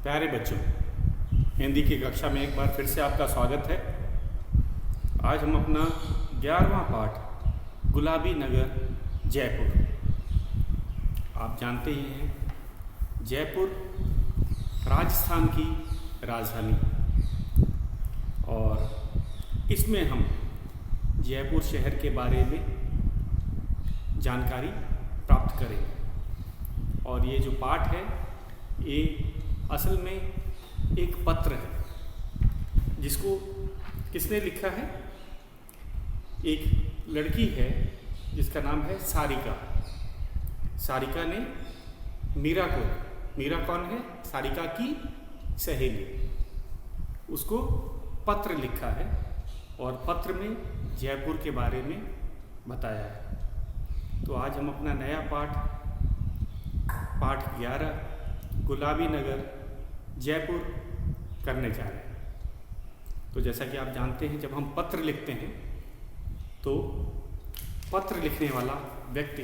प्यारे बच्चों, हिंदी की कक्षा में एक बार फिर से आपका स्वागत है। आज हम अपना 11वां पाठ गुलाबी नगर जयपुर। आप जानते ही हैं जयपुर राजस्थान की राजधानी, और इसमें हम जयपुर शहर के बारे में जानकारी प्राप्त करेंगे। और ये जो पाठ है ये असल में एक पत्र है जिसको किसने लिखा है। एक लड़की है जिसका नाम है सारिका। सारिका ने मीरा को, मीरा कौन है? सारिका की सहेली, उसको पत्र लिखा है और पत्र में जयपुर के बारे में बताया है। तो आज हम अपना नया पाठ 11 गुलाबी नगर जयपुर करने जा रहे हैं। तो जैसा कि आप जानते हैं, जब हम पत्र लिखते हैं तो पत्र लिखने वाला व्यक्ति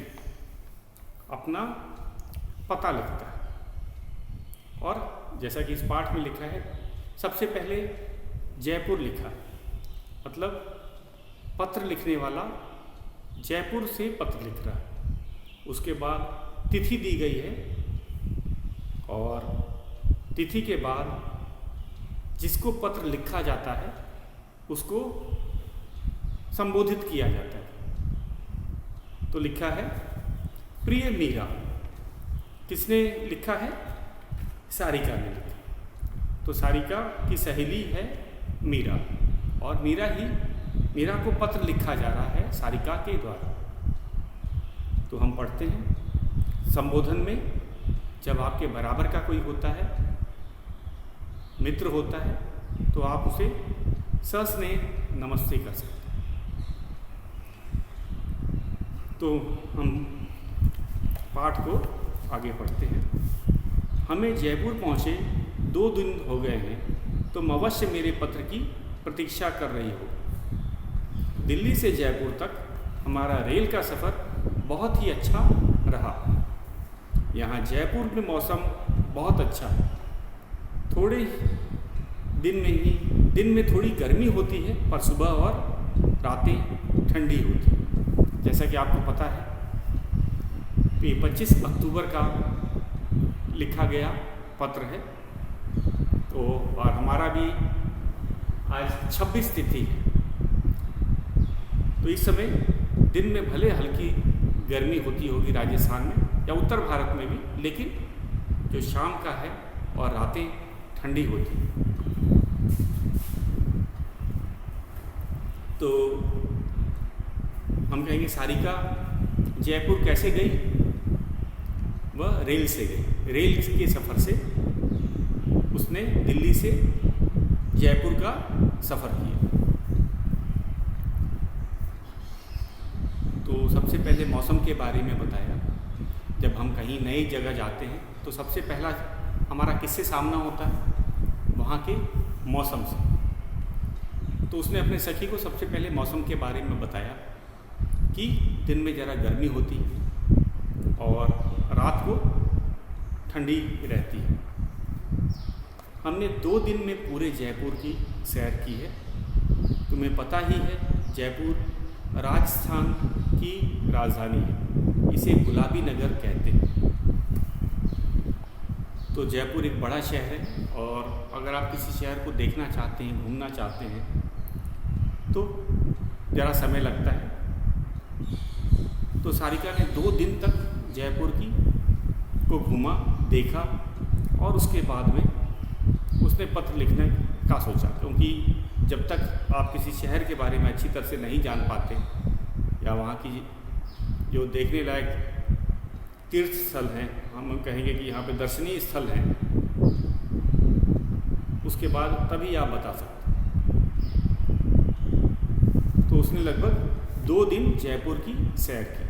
अपना पता लिखता है, और जैसा कि इस पाठ में लिखा है, सबसे पहले जयपुर लिखा, मतलब पत्र लिखने वाला जयपुर से पत्र लिख रहा है। उसके बाद तिथि दी गई है, और तिथि के बाद जिसको पत्र लिखा जाता है उसको संबोधित किया जाता है। तो लिखा है प्रिय मीरा। किसने लिखा है? सारिका ने लिखा। तो सारिका की सहेली है मीरा, और मीरा को पत्र लिखा जा रहा है सारिका के द्वारा। तो हम पढ़ते हैं, संबोधन में जब आपके बराबर का कोई होता है, मित्र होता है, तो आप उसे सस्नेह नमस्ते कर सकते हैं। तो हम पाठ को आगे पढ़ते हैं। हमें जयपुर पहुँचे 2 दिन हो गए हैं, तुम अवश्य मेरे पत्र की प्रतीक्षा कर रही हो। दिल्ली से जयपुर तक हमारा रेल का सफ़र बहुत ही अच्छा रहा। यहाँ जयपुर में मौसम बहुत अच्छा है। थोड़े दिन में थोड़ी गर्मी होती है, पर सुबह और रातें ठंडी होती हैं। जैसा कि आपको पता है कि 25 अक्टूबर का लिखा गया पत्र है, तो और हमारा भी आज 26 तिथि है। तो इस समय दिन में भले हल्की गर्मी होती होगी राजस्थान में या उत्तर भारत में भी, लेकिन जो शाम का है और रातें ठंडी होती हैं। तो हम कहेंगे सारिका जयपुर कैसे गई? वह रेल से गई। रेल के सफ़र से उसने दिल्ली से जयपुर का सफ़र किया। तो सबसे पहले मौसम के बारे में बताया। जब हम कहीं नई जगह जाते हैं तो सबसे पहला हमारा किससे सामना होता है? वहाँ के मौसम से। तो उसने अपने सखी को सबसे पहले मौसम के बारे में बताया कि दिन में ज़रा गर्मी होती है और रात को ठंडी रहती है। हमने 2 दिन में पूरे जयपुर की सैर की है। तुम्हें पता ही है जयपुर राजस्थान की राजधानी है, इसे गुलाबी नगर कहते हैं। तो जयपुर एक बड़ा शहर है, और अगर आप किसी शहर को देखना चाहते हैं, घूमना चाहते हैं, तो ज़रा समय लगता है। तो सारिका ने 2 दिन तक जयपुर को घूमा, देखा, और उसके बाद में उसने पत्र लिखने का सोचा। क्योंकि जब तक आप किसी शहर के बारे में अच्छी तरह से नहीं जान पाते, या वहाँ की जो देखने लायक तीर्थ स्थल हैं, हम कहेंगे कि यहाँ पे दर्शनीय स्थल हैं, उसके बाद तभी आप बता सकते। तो उसने लगभग 2 दिन जयपुर की सैर की,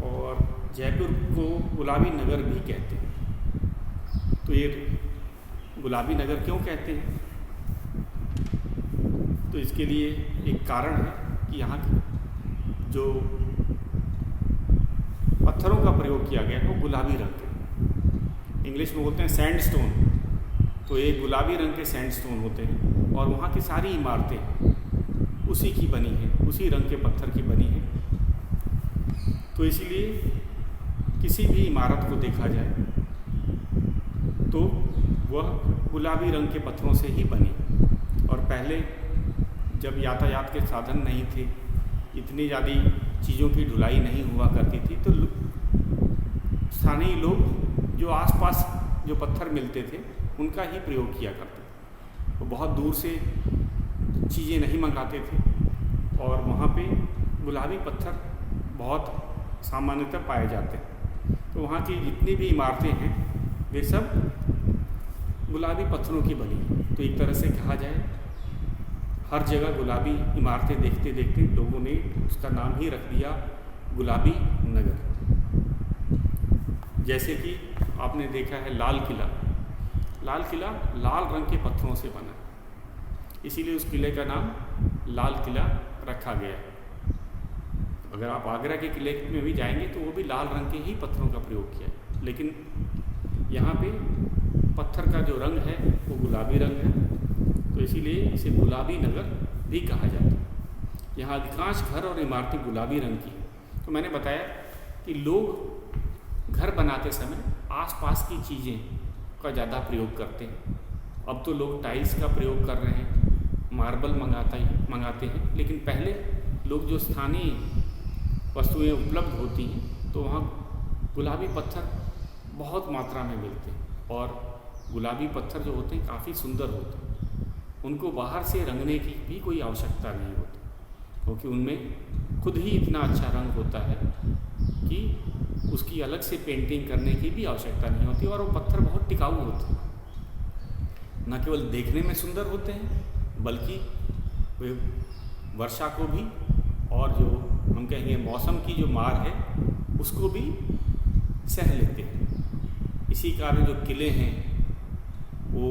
और जयपुर को गुलाबी नगर भी कहते हैं। तो ये गुलाबी नगर क्यों कहते हैं? तो इसके लिए एक कारण है कि यहाँ जो पत्थरों का प्रयोग किया गया है वो गुलाबी रंग के। इंग्लिश में बोलते हैं सैंडस्टोन। तो ये गुलाबी रंग के सैंडस्टोन होते हैं और वहाँ की सारी इमारतें उसी की बनी हैं, उसी रंग के पत्थर की बनी हैं। तो इसीलिए किसी भी इमारत को देखा जाए तो वह गुलाबी रंग के पत्थरों से ही बनी। और पहले जब यातायात के साधन नहीं थे, इतनी ज़्यादा चीज़ों की ढुलाई नहीं हुआ करती थी, तो स्थानीय लोग जो आसपास जो पत्थर मिलते थे उनका ही प्रयोग किया करते थे। वो बहुत दूर से चीज़ें नहीं मंगाते थे और वहाँ पे गुलाबी पत्थर बहुत सामान्यतः पाए जाते हैं। तो वहाँ की जितनी भी इमारतें हैं वे सब गुलाबी पत्थरों की बनी। तो एक तरह से कहा जाए हर जगह गुलाबी इमारतें देखते देखते लोगों ने उसका नाम ही रख दिया गुलाबी नगर। जैसे कि आपने देखा है लाल किला। लाल किला लाल रंग के पत्थरों से बना, इसीलिए उस किले का नाम लाल किला रखा गया। अगर आप आगरा के किले में भी जाएंगे तो वो भी लाल रंग के ही पत्थरों का प्रयोग किया है, लेकिन यहाँ पे पत्थर का जो रंग है वो गुलाबी रंग है, तो इसीलिए इसे गुलाबी नगर भी कहा जाता है। यहाँ अधिकांश घर और इमारतें गुलाबी रंग की हैं। तो मैंने बताया कि लोग घर बनाते समय आसपास की चीज़ें का ज़्यादा प्रयोग करते हैं। अब तो लोग टाइल्स का प्रयोग कर रहे हैं, मार्बल मंगाते हैं, लेकिन पहले लोग जो स्थानीय वस्तुएं उपलब्ध होती हैं तो वहाँ गुलाबी पत्थर बहुत मात्रा में मिलते हैं और गुलाबी पत्थर जो होते हैं काफ़ी सुंदर होते हैं। उनको बाहर से रंगने की भी कोई आवश्यकता नहीं होती, क्योंकि उनमें खुद ही इतना अच्छा रंग होता है कि उसकी अलग से पेंटिंग करने की भी आवश्यकता नहीं होती। और वो पत्थर बहुत टिकाऊ होते हैं, न केवल देखने में सुंदर होते हैं बल्कि वे वर्षा को भी और जो हम कहेंगे मौसम की जो मार है उसको भी सह लेते हैं। इसी कारण जो किले हैं वो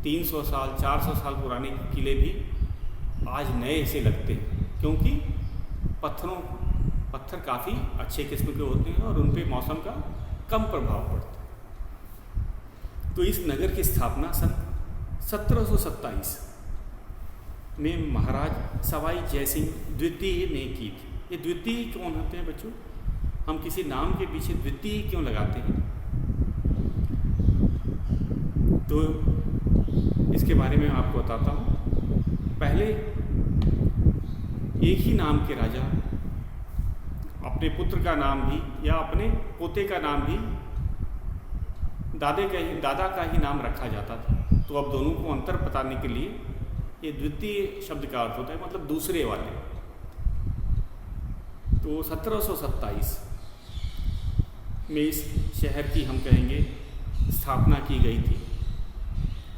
300 साल 400 साल पुराने किले भी आज नए से लगते हैं, क्योंकि पत्थर काफ़ी अच्छे किस्म के होते हैं और उन पे मौसम का कम प्रभाव पड़ता है। तो इस नगर की स्थापना सन 1727 में महाराज सवाई जयसिंह द्वितीय ने की थी। ये द्वितीय कौन होते हैं बच्चों? हम किसी नाम के पीछे द्वितीय क्यों लगाते हैं? तो इसके बारे में मैं आपको बताता हूँ। पहले एक ही नाम के राजा अपने पुत्र का नाम भी या अपने पोते का नाम भी दादा का ही नाम रखा जाता था। तो अब दोनों को अंतर बताने के लिए ये द्वितीय शब्द का अर्थ होता है, मतलब दूसरे वाले। तो 1727 में इस शहर की हम कहेंगे स्थापना की गई थी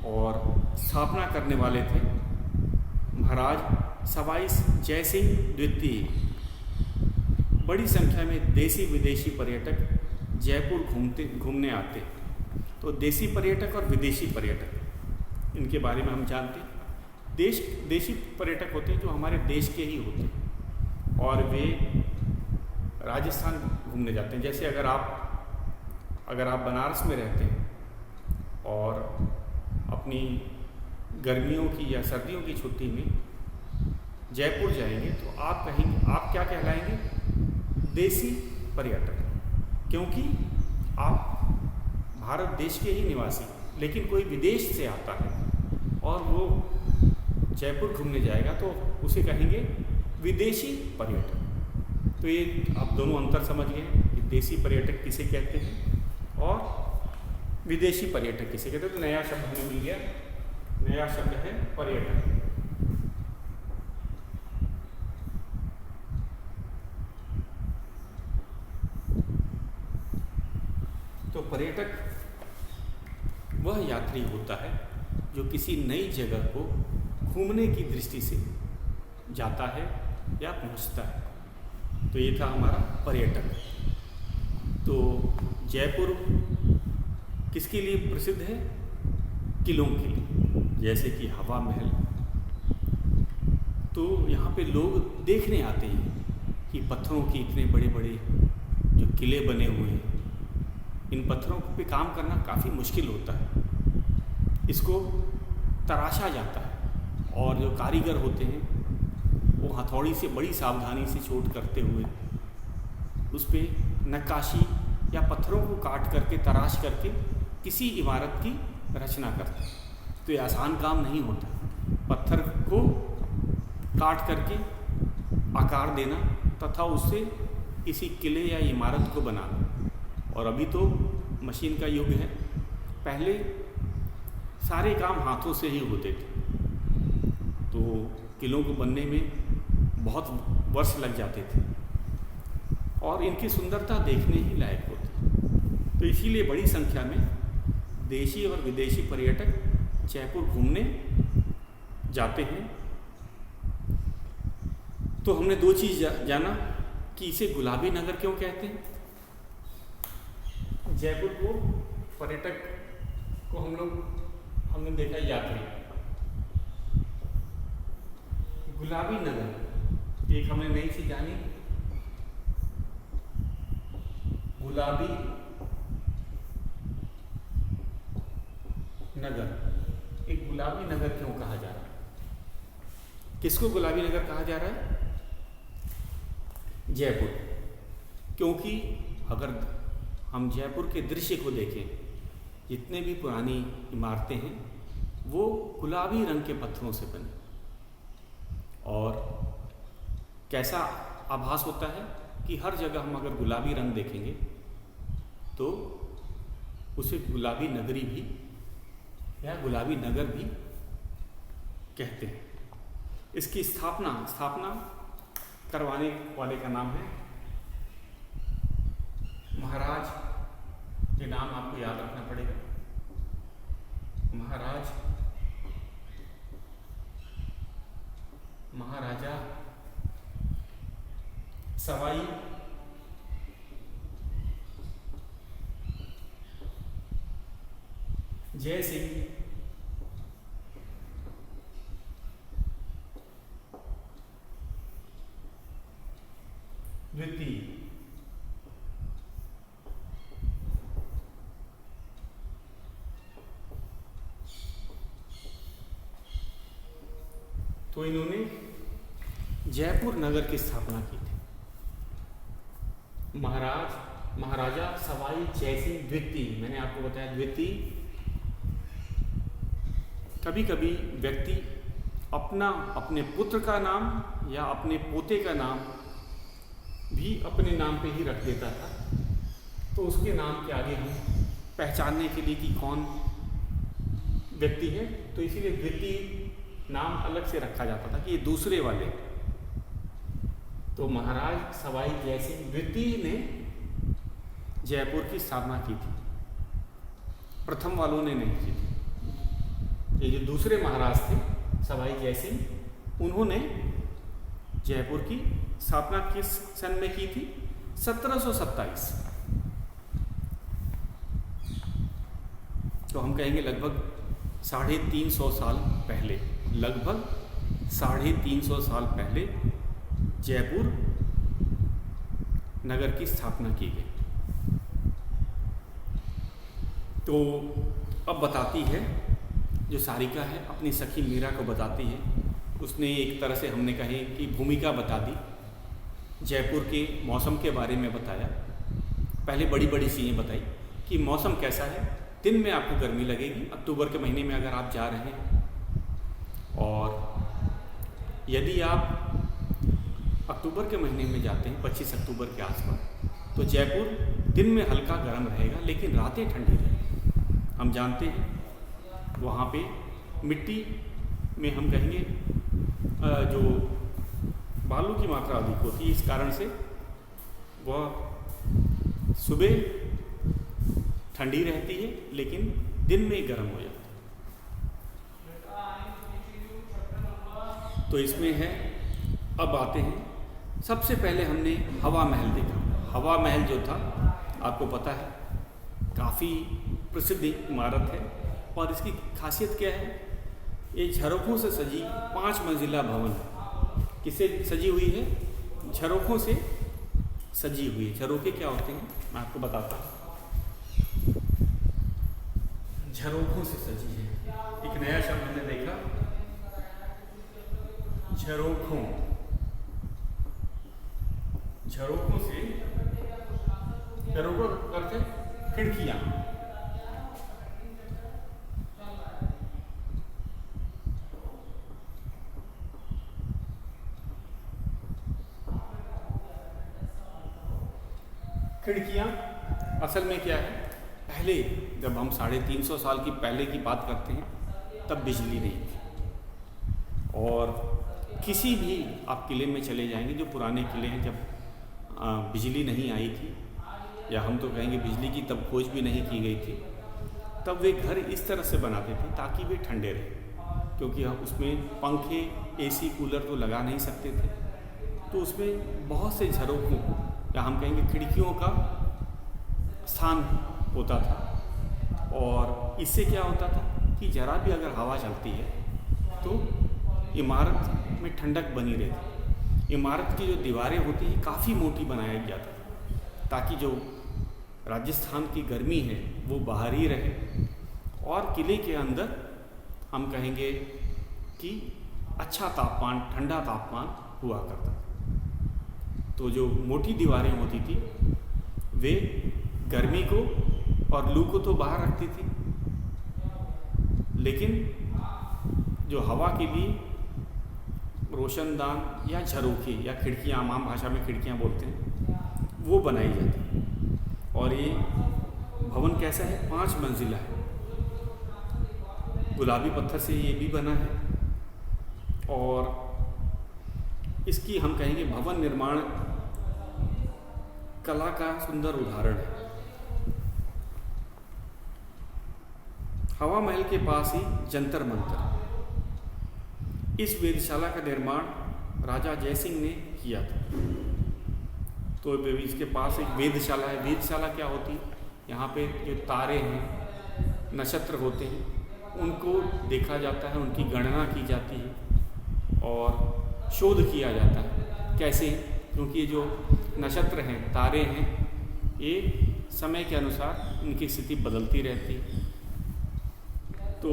और स्थापना करने वाले थे महाराज सवाई जयसिंह द्वितीय। बड़ी संख्या में देसी विदेशी पर्यटक जयपुर घूमने आते। तो देसी पर्यटक और विदेशी पर्यटक, इनके बारे में हम जानते हैं। देशी पर्यटक होते हैं जो हमारे देश के ही होते हैं और वे राजस्थान घूमने जाते हैं। जैसे अगर आप बनारस में रहते हैं और अपनी गर्मियों की या सर्दियों की छुट्टी में जयपुर जाएंगे तो आप क्या कहलाएंगे? देसी पर्यटक, क्योंकि आप भारत देश के ही निवासी, लेकिन कोई विदेश से आता है और वो जयपुर घूमने जाएगा तो उसे कहेंगे विदेशी पर्यटक। तो ये आप दोनों अंतर समझ गए कि देसी पर्यटक किसे कहते हैं और विदेशी पर्यटक किसे कहते हैं। तो नया शब्द हमें मिल गया, नया शब्द है पर्यटक। तो पर्यटक वह यात्री होता है जो किसी नई जगह को घूमने की दृष्टि से जाता है या पहुंचता है। तो ये था हमारा पर्यटक। तो जयपुर किसके लिए प्रसिद्ध है? किलों के लिए, जैसे कि हवा महल। तो यहाँ पे लोग देखने आते हैं कि पत्थरों के इतने बड़े बड़े जो किले बने हुए हैं इन पत्थरों पे काम करना काफ़ी मुश्किल होता है। इसको तराशा जाता है और जो कारीगर होते हैं वो हथौड़ी से बड़ी सावधानी से चोट करते हुए उस पर नक्काशी या पत्थरों को काट करके तराश करके किसी इमारत की रचना करते हैं। तो ये आसान काम नहीं होता, पत्थर को काट करके आकार देना तथा उससे किसी किले या इमारत को बनाना। और अभी तो मशीन का युग है, पहले सारे काम हाथों से ही होते थे, तो किलों को बनने में बहुत वर्ष लग जाते थे और इनकी सुंदरता देखने ही लायक होती। तो इसीलिए बड़ी संख्या में देशी और विदेशी पर्यटक जयपुर घूमने जाते हैं। तो हमने दो चीज़ जाना कि इसे गुलाबी नगर क्यों कहते हैं। जयपुर को पर्यटक को हमने देखा यात्री, गुलाबी नगर एक हमने नई चीज जानी, गुलाबी नगर। एक गुलाबी नगर क्यों कहा जा रहा है, किसको गुलाबी नगर कहा जा रहा है? जयपुर। क्योंकि अगर हम जयपुर के दृश्य को देखें, जितने भी पुरानी इमारतें हैं वो गुलाबी रंग के पत्थरों से बनी, और कैसा आभास होता है कि हर जगह हम अगर गुलाबी रंग देखेंगे तो उसे गुलाबी नगरी भी या गुलाबी नगर भी कहते हैं। इसकी स्थापना करवाने वाले का नाम है महाराज, ये नाम आपको याद रखना पड़ेगा, महाराजा सवाई जय सिंह द्वितीय। तो इन्होंने जयपुर नगर की स्थापना की थी। महाराजा सवाई जयसिंह द्वितीय, मैंने आपको बताया द्वितीय। कभी कभी व्यक्ति अपने पुत्र का नाम या अपने पोते का नाम भी अपने नाम पे ही रख देता था, तो उसके नाम के आगे हम पहचानने के लिए कि कौन व्यक्ति है, तो इसीलिए द्वितीय नाम अलग से रखा जाता था कि ये दूसरे वाले। तो महाराज सवाई जयसिंह द्वितीय ने जयपुर की स्थापना की थी, प्रथम वालों ने नहीं की थी। ये जो दूसरे महाराज थे सवाई जयसिंह, उन्होंने जयपुर की स्थापना किस सन में की थी? 1727। तो हम कहेंगे लगभग 350 साल पहले, लगभग 350 साल पहले जयपुर नगर की स्थापना की गई। तो अब बताती है जो सारिका है, अपनी सखी मीरा को बताती है। उसने एक तरह से हमने कहे कि भूमिका बता दी, जयपुर के मौसम के बारे में बताया। पहले बड़ी बड़ी चीज़ें बताई कि मौसम कैसा है, दिन में आपको गर्मी लगेगी अक्टूबर के महीने में अगर आप जा रहे हैं, और यदि आप अक्टूबर के महीने में जाते हैं 25 अक्टूबर के आसपास, तो जयपुर दिन में हल्का गर्म रहेगा लेकिन रातें ठंडी रहेगी। हम जानते हैं वहाँ पे मिट्टी में हम कहेंगे जो बालू की मात्रा अधिक होती है, इस कारण से वह सुबह ठंडी रहती है लेकिन दिन में गर्म हो जाती है। तो इसमें है, अब आते हैं, सबसे पहले हमने हवा महल देखा। हवा महल जो था आपको पता है काफ़ी प्रसिद्ध इमारत है, और इसकी खासियत क्या है, ये झरोखों से सजी 5 मंजिला भवन है। किससे सजी हुई है? झरोखों से सजी हुई है। झरोखे क्या होते हैं मैं आपको बताता हूँ। झरोखों से सजी है। एक नया शब्द हमने देखा, झरोखों। झरोखों से, झरोखों करते खिड़कियां। खिड़कियां असल में क्या है, पहले जब हम 350 साल की पहले की बात करते हैं तब बिजली नहीं थी। और किसी भी आप किले में चले जाएंगे, जो पुराने किले हैं, जब बिजली नहीं आई थी, या हम तो कहेंगे बिजली की तब खोज भी नहीं की गई थी, तब वे घर इस तरह से बनाते थे ताकि वे ठंडे रहें, क्योंकि हम उसमें पंखे, एसी, कूलर तो लगा नहीं सकते थे। तो उसमें बहुत से झरोखों, या हम कहेंगे खिड़कियों का स्थान होता था। और इससे क्या होता था कि जरा भी अगर हवा चलती है तो इमारत में ठंडक बनी रहती। इमारत की जो दीवारें होती हैं काफ़ी मोटी बनाया गया था ताकि जो राजस्थान की गर्मी है वो बाहर ही रहे, और किले के अंदर हम कहेंगे कि अच्छा तापमान, ठंडा तापमान हुआ करता था। तो जो मोटी दीवारें होती थी वे गर्मी को और लू को तो बाहर रखती थी, लेकिन जो हवा के लिए रोशनदान या झरोखे या खिड़कियाँ, आम भाषा में खिड़कियाँ बोलते हैं, वो बनाई जाती। और ये भवन कैसा है, 5 मंजिला है, गुलाबी पत्थर से ये भी बना है। और इसकी हम कहेंगे भवन निर्माण कला का सुंदर उदाहरण है। हवा महल के पास ही जंतर मंतर, इस वेधशाला का निर्माण राजा जयसिंह ने किया था। तो इसके पास एक वेधशाला है। वेधशाला क्या होती है, यहाँ पे जो तारे हैं, नक्षत्र होते हैं, उनको देखा जाता है, उनकी गणना की जाती है और शोध किया जाता है। कैसे? क्योंकि ये जो नक्षत्र हैं, तारे हैं, ये समय के अनुसार उनकी स्थिति बदलती रहती है। तो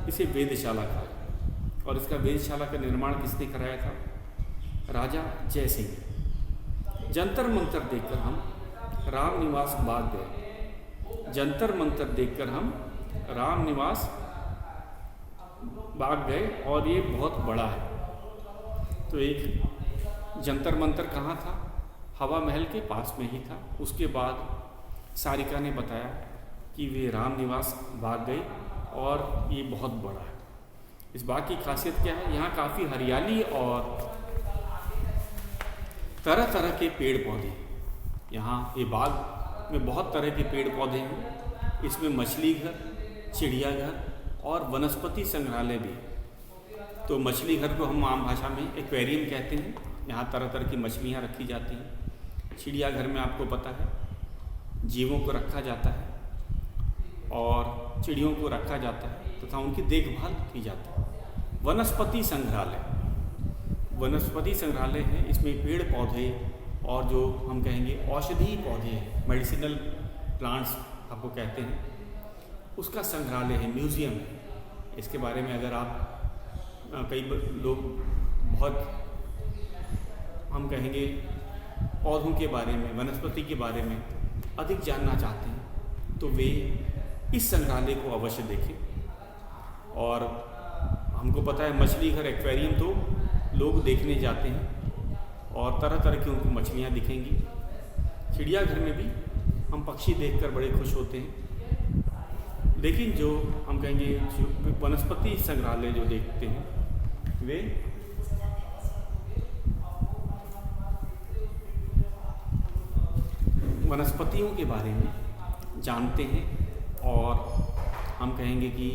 इसे वेधशाला कहा। और इसका वेधशाला का निर्माण किसने कराया था? राजा जयसिंह। जंतर मंतर देखकर हम रामनिवास बाग गए। जंतर मंतर देखकर हम रामनिवास बाग गए, और ये बहुत बड़ा है। तो एक जंतर मंतर कहाँ था? हवा महल के पास में ही था। उसके बाद सारिका ने बताया कि वे रामनिवास बाग गए और ये बहुत बड़ा है। इस बाग की खासियत क्या है? यहाँ काफ़ी हरियाली और तरह तरह के पेड़ पौधे। यहाँ ये बाग में बहुत तरह के पेड़ पौधे हैं। इसमें मछली घर, चिड़ियाघर और वनस्पति संग्रहालय भी। तो मछली घर को हम आम भाषा में एक्वेरियम कहते हैं। यहाँ तरह तरह की मछलियाँ रखी जाती हैं। चिड़ियाघर में आपको पता है जीवों को रखा जाता है और चिड़ियों को रखा जाता है तथा उनकी देखभाल की जाती है। वनस्पति संग्रहालय, वनस्पति संग्रहालय है। इसमें पेड़ पौधे और जो हम कहेंगे औषधीय पौधे हैं, मेडिसिनल प्लांट्स आपको कहते हैं, उसका संग्रहालय है, म्यूज़ियम है। इसके बारे में अगर आप कई लोग बहुत हम कहेंगे पौधों के बारे में, वनस्पति के बारे में अधिक जानना चाहते हैं तो वे इस संग्रहालय को अवश्य देखें। और हमको पता है मछली घर, एक्वेरियम तो लोग देखने जाते हैं और तरह तरह की उनको मछलियाँ दिखेंगी। चिड़ियाघर में भी हम पक्षी देखकर बड़े खुश होते हैं। लेकिन जो हम कहेंगे जो वनस्पति संग्रहालय जो देखते हैं वे वनस्पतियों के बारे में जानते हैं और हम कहेंगे कि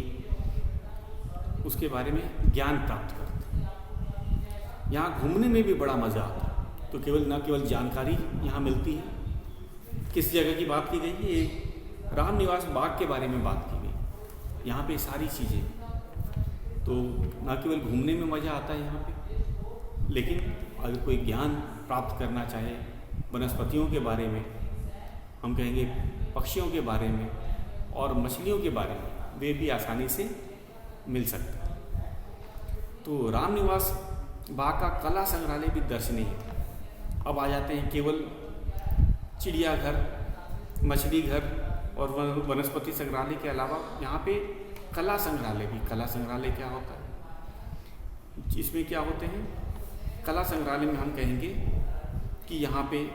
उसके बारे में ज्ञान प्राप्त करते हैं। यहाँ घूमने में भी बड़ा मज़ा आता है। तो न केवल जानकारी यहाँ मिलती है। किस जगह की बात की गई है? ये रामनिवास बाग के बारे में बात की गई। यहाँ पे सारी चीज़ें, तो न केवल घूमने में मज़ा आता है यहाँ पे, लेकिन अगर कोई ज्ञान प्राप्त करना चाहे वनस्पतियों के बारे में, हम कहेंगे पक्षियों के बारे में और मछलियों के बारे में, वे भी आसानी से मिल सकते हैं। तो रामनिवास बाग का कला संग्रहालय भी दर्शनीय है। अब आ जाते हैं केवल चिड़ियाघर, मछली घर और वनस्पति संग्रहालय के अलावा यहाँ पे कला संग्रहालय भी। कला संग्रहालय क्या होता है, इसमें क्या होते हैं? कला संग्रहालय में हम कहेंगे कि यहाँ पे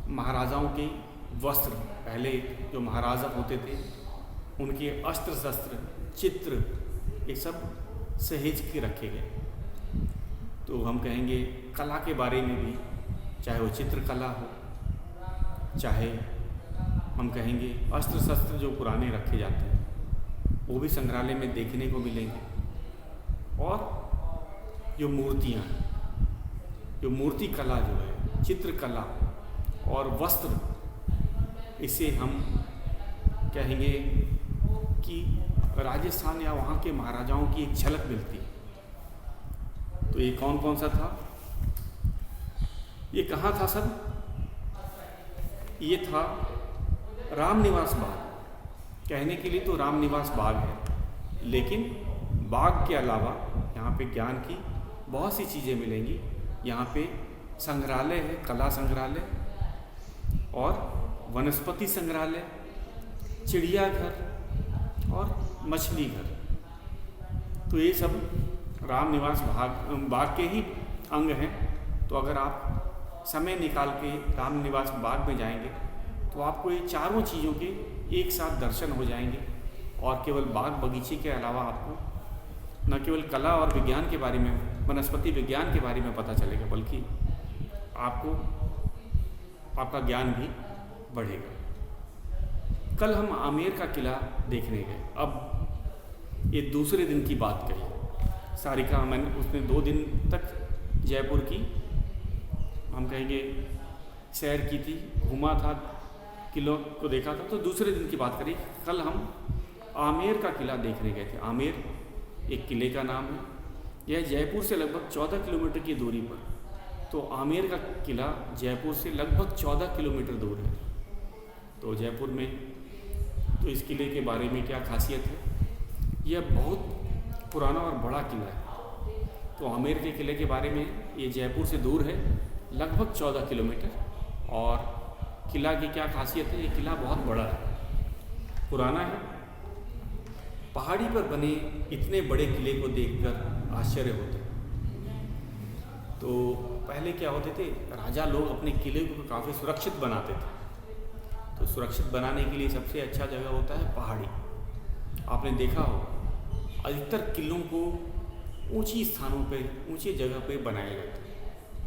महाराजाओं के वस्त्र, पहले जो महाराजा होते थे उनके अस्त्र शस्त्र, चित्र, ये सब सहेज के रखे गए। तो हम कहेंगे कला के बारे में भी, चाहे वो चित्रकला हो, चाहे हम कहेंगे अस्त्र शस्त्र जो पुराने रखे जाते हैं वो भी संग्रहालय में देखने को मिलेंगे। और जो मूर्तियाँ हैं, जो मूर्ति कला जो है, चित्रकला और वस्त्र, इसे हम कहेंगे कि राजस्थान या वहाँ के महाराजाओं की एक झलक मिलती है। तो ये कौन कौन सा था, ये कहाँ था सब? ये था रामनिवास बाग। कहने के लिए तो रामनिवास बाग है, लेकिन बाग के अलावा यहाँ पे ज्ञान की बहुत सी चीज़ें मिलेंगी। यहाँ पे संग्रहालय है, कला संग्रहालय और वनस्पति संग्रहालय, चिड़ियाघर और मछली घर। तो ये सब रामनिवास बाग के ही अंग हैं। तो अगर आप समय निकाल के रामनिवास बाग में जाएंगे तो आपको ये चारों चीज़ों के एक साथ दर्शन हो जाएंगे। और केवल बाग बगीचे के अलावा आपको न केवल कला और विज्ञान के बारे में, वनस्पति विज्ञान के बारे में पता चलेगा, बल्कि आपको आपका ज्ञान भी बढ़ेगा। कल हम आमेर का किला देखने गए। अब ये दूसरे दिन की बात कही। सारिका मैंने उसने 2 दिन तक जयपुर की हम कहेंगे सैर की थी, घूमा था, किलों को देखा था। तो दूसरे दिन की बात करी। कल हम आमेर का किला देखने गए थे। आमेर एक किले का नाम है। यह जयपुर से लगभग 14 किलोमीटर की दूरी पर। तो आमेर का किला जयपुर से लगभग 14 किलोमीटर दूर है। तो जयपुर में तो इस किले के बारे में क्या खासियत है? यह बहुत पुराना और बड़ा किला है। तो आमेर के किले के बारे में, ये जयपुर से दूर है लगभग 14 किलोमीटर। और किला की क्या खासियत है? ये किला बहुत बड़ा है, पुराना है। पहाड़ी पर बने इतने बड़े किले को देखकर आश्चर्य होता है। तो पहले क्या होते थे, राजा लोग अपने किले को काफ़ी सुरक्षित बनाते थे। तो सुरक्षित बनाने के लिए सबसे अच्छा जगह होता है पहाड़ी। आपने देखा हो अधिकतर किलों को ऊंची स्थानों पे, ऊंची जगह पे बनाया जाता है।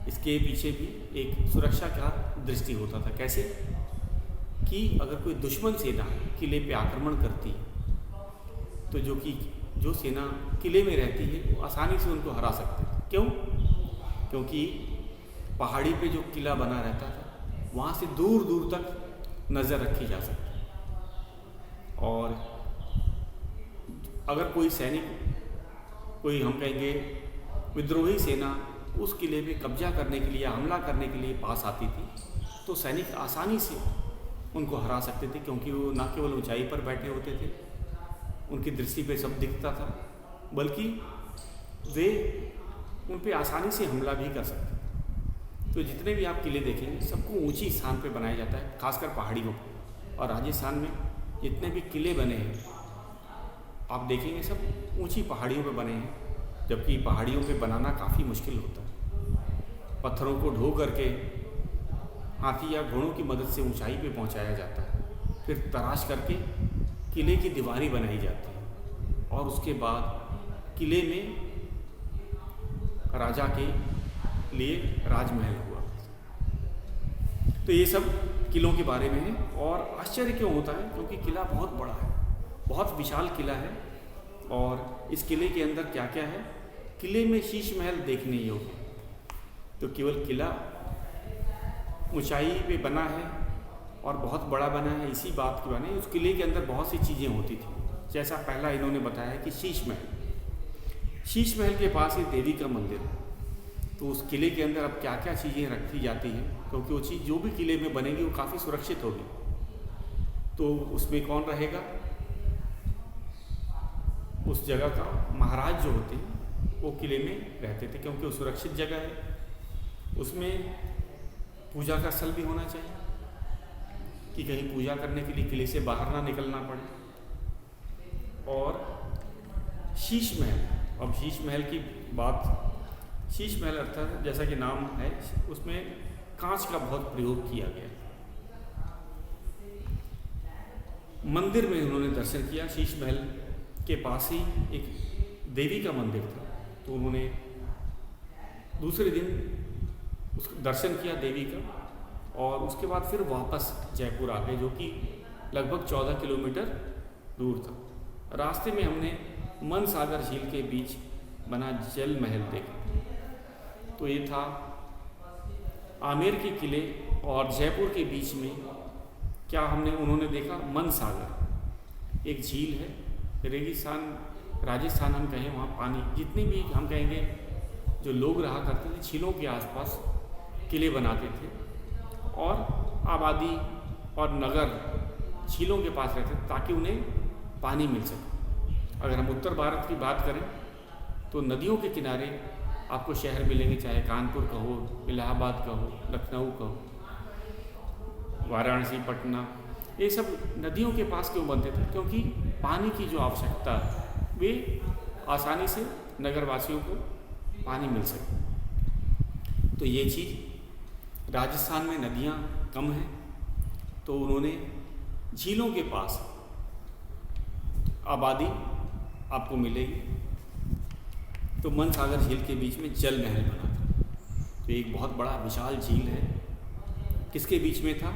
इसके पीछे भी एक सुरक्षा का दृष्टि होता था। कैसे कि अगर कोई दुश्मन सेना किले पे आक्रमण करती है तो जो सेना किले में रहती है वो आसानी से उनको हरा सकते थे। क्यों? क्योंकि पहाड़ी पे जो किला बना रहता था वहाँ से दूर दूर तक नज़र रखी जा सकती। और अगर कोई सैनिक, कोई हम कहेंगे विद्रोही सेना उस किले पे कब्जा करने के लिए, हमला करने के लिए पास आती थी तो सैनिक आसानी से उनको हरा सकते थे। क्योंकि वो न केवल ऊंचाई पर बैठे होते थे, उनकी दृष्टि पे सब दिखता था, बल्कि वे उन पे आसानी से हमला भी कर सकते थे। तो जितने भी आप किले देखेंगे सबको ऊंची स्थान पे बनाया जाता है, खासकर पहाड़ियों पर। और राजस्थान में जितने भी किले बने हैं आप देखेंगे सब ऊंची पहाड़ियों पे बने हैं, जबकि पहाड़ियों पे बनाना काफ़ी मुश्किल होता है। पत्थरों को ढो करके हाथी या घोड़ों की मदद से ऊंचाई पे पहुंचाया जाता है, फिर तराश करके किले की दीवारें बनाई जाती है और उसके बाद किले में राजा के लिए राजमहल हुआ। तो ये सब किलों के बारे में है। और आश्चर्य क्यों होता है? क्योंकि किला बहुत बड़ा है, बहुत विशाल किला है। और इस किले के अंदर क्या क्या है? किले में शीश महल देखने योग्य। तो केवल किला ऊंचाई पे बना है और बहुत बड़ा बना है, इसी बात की बने। उस किले के अंदर बहुत सी चीज़ें होती थी। जैसा पहला इन्होंने बताया कि शीश महल के पास एक देवी का मंदिर है। तो उस किले के अंदर अब क्या क्या चीज़ें रखी जाती हैं, क्योंकि वो चीज़ जो भी किले में बनेगी वो काफ़ी सुरक्षित होगी। तो उसमें कौन रहेगा? उस जगह का महाराज जो होते हैं वो किले में रहते थे, क्योंकि वो सुरक्षित जगह है, उसमें पूजा का स्थल भी होना चाहिए कि कहीं पूजा करने के लिए किले से बाहर ना निकलना पड़े। और शीश महल, अब शीश महल की बात, शीश महल अर्थात जैसा कि नाम है उसमें कांच का बहुत प्रयोग किया गया। मंदिर में उन्होंने दर्शन किया, शीश महल के पास ही एक देवी का मंदिर था, तो उन्होंने दूसरे दिन उसका दर्शन किया देवी का, और उसके बाद फिर वापस जयपुर आ गए, जो कि लगभग 14 किलोमीटर दूर था। रास्ते में हमने मन सागर झील के बीच बना जल महल देखा। तो ये था आमेर के किले और जयपुर के बीच में क्या उन्होंने देखा, मन सागर एक झील है, रेगिस्तान राजस्थान हम कहें, वहाँ पानी जितने भी हम कहेंगे जो लोग रहा करते थे झीलों के आसपास किले बनाते थे, और आबादी और नगर झीलों के पास रहते थे ताकि उन्हें पानी मिल सके। अगर हम उत्तर भारत की बात करें तो नदियों के किनारे आपको शहर मिलेंगे, चाहे कानपुर का हो, इलाहाबाद का हो, लखनऊ का हो, वाराणसी, पटना, ये सब नदियों के पास क्यों बनते थे? क्योंकि पानी की जो आवश्यकता है वे आसानी से नगरवासियों को पानी मिल सके। तो ये चीज़, राजस्थान में नदियाँ कम हैं तो उन्होंने झीलों के पास आबादी आपको मिलेगी, तो मन सागर झील के बीच में जल महल बना था। तो एक बहुत बड़ा विशाल झील है, किसके बीच में था?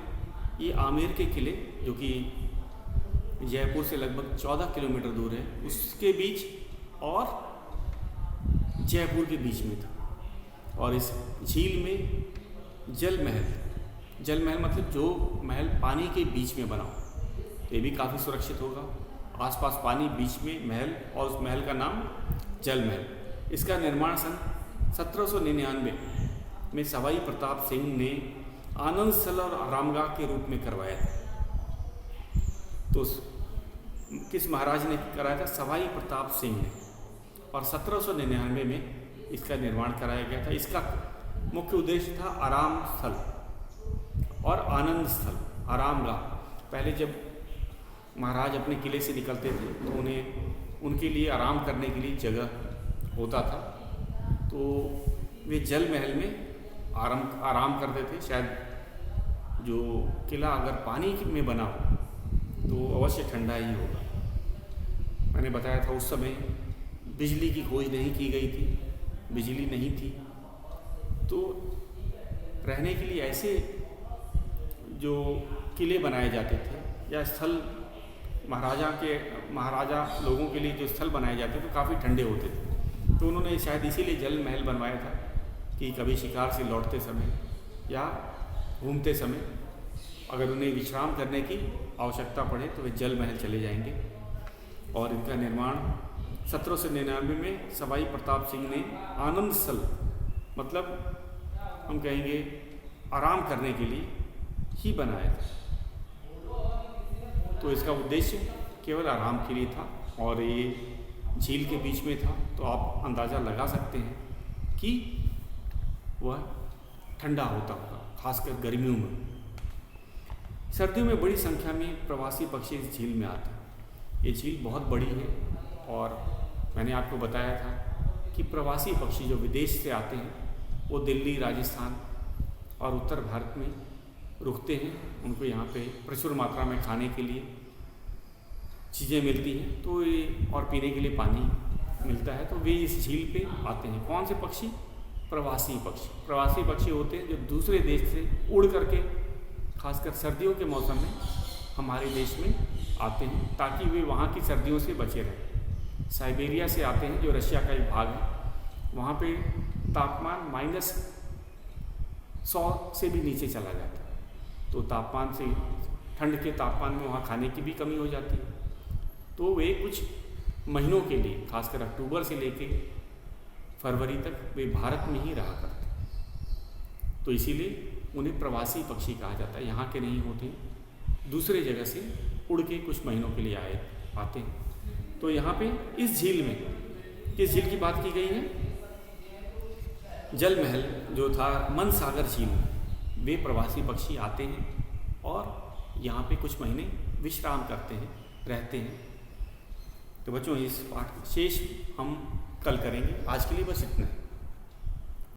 ये आमेर के किले जो कि जयपुर से लगभग 14 किलोमीटर दूर है, उसके बीच और जयपुर के बीच में था। और इस झील में जल महल मतलब जो महल पानी के बीच में बना हो, तो ये भी काफ़ी सुरक्षित होगा। आसपास पानी, बीच में महल, और उस महल का नाम जल महल। इसका निर्माण सन 1799 में सवाई प्रताप सिंह ने आनंद स्थल और आरामगाह के रूप में करवाया था। तो किस महाराज ने कराया था? सवाई प्रताप सिंह ने, और 1799 में इसका निर्माण कराया गया था। इसका मुख्य उद्देश्य था आराम स्थल और आनंद स्थल, आरामगाह। पहले जब महाराज अपने किले से निकलते थे तो उन्हें उनके लिए आराम करने के लिए जगह होता था, तो वे जल महल में आराम करते थे। शायद जो किला अगर पानी में बना हो तो अवश्य ठंडा ही होगा। मैंने बताया था उस समय बिजली की खोज नहीं की गई थी, बिजली नहीं थी, तो रहने के लिए ऐसे जो किले बनाए जाते थे या स्थल महाराजा लोगों के लिए जो स्थल बनाए जाते थे काफ़ी ठंडे होते थे। तो उन्होंने शायद इसीलिए जल महल बनवाया था कि कभी शिकार से लौटते समय या घूमते समय अगर उन्हें विश्राम करने की आवश्यकता पड़े तो वे जल महल चले जाएंगे। और इनका निर्माण 1799 में सवाई प्रताप सिंह ने आनंद स्थल, मतलब हम कहेंगे आराम करने के लिए ही बनाया था। तो इसका उद्देश्य केवल आराम के लिए था, और ये झील के बीच में था, तो आप अंदाज़ा लगा सकते हैं कि वह ठंडा होता होगा, खासकर गर्मियों में। सर्दियों में बड़ी संख्या में प्रवासी पक्षी इस झील में आते हैं। ये झील बहुत बड़ी है, और मैंने आपको बताया था कि प्रवासी पक्षी जो विदेश से आते हैं वो दिल्ली, राजस्थान और उत्तर भारत में रुकते हैं। उनको यहाँ पे प्रचुर मात्रा में खाने के लिए चीज़ें मिलती हैं, तो ये और पीने के लिए पानी मिलता है, तो वे इस झील पे आते हैं। कौन से पक्षी? प्रवासी पक्षी। प्रवासी पक्षी होते हैं जो दूसरे देश से उड़ करके खासकर सर्दियों के मौसम में हमारे देश में आते हैं ताकि वे वहाँ की सर्दियों से बचे रहें। साइबेरिया से आते हैं जो रशिया का एक भाग है, वहाँ पे तापमान -100 से भी नीचे चला जाता है, तो तापमान से ठंड के तापमान में वहाँ खाने की भी कमी हो जाती है। तो वे कुछ महीनों के लिए, खासकर अक्टूबर से लेके फरवरी तक वे भारत में ही रहा करते, तो इसीलिए उन्हें प्रवासी पक्षी कहा जाता है। यहाँ के नहीं होते, दूसरे जगह से उड़ के कुछ महीनों के लिए आते हैं। तो यहाँ पे इस झील में किस झील की बात की गई है? जल महल जो था मन सागर झील, वे प्रवासी पक्षी आते हैं और यहाँ पे कुछ महीने विश्राम करते हैं, रहते हैं। तो बच्चों इस पाठ शेष हम कल करेंगे। आज के लिए बस इतना है।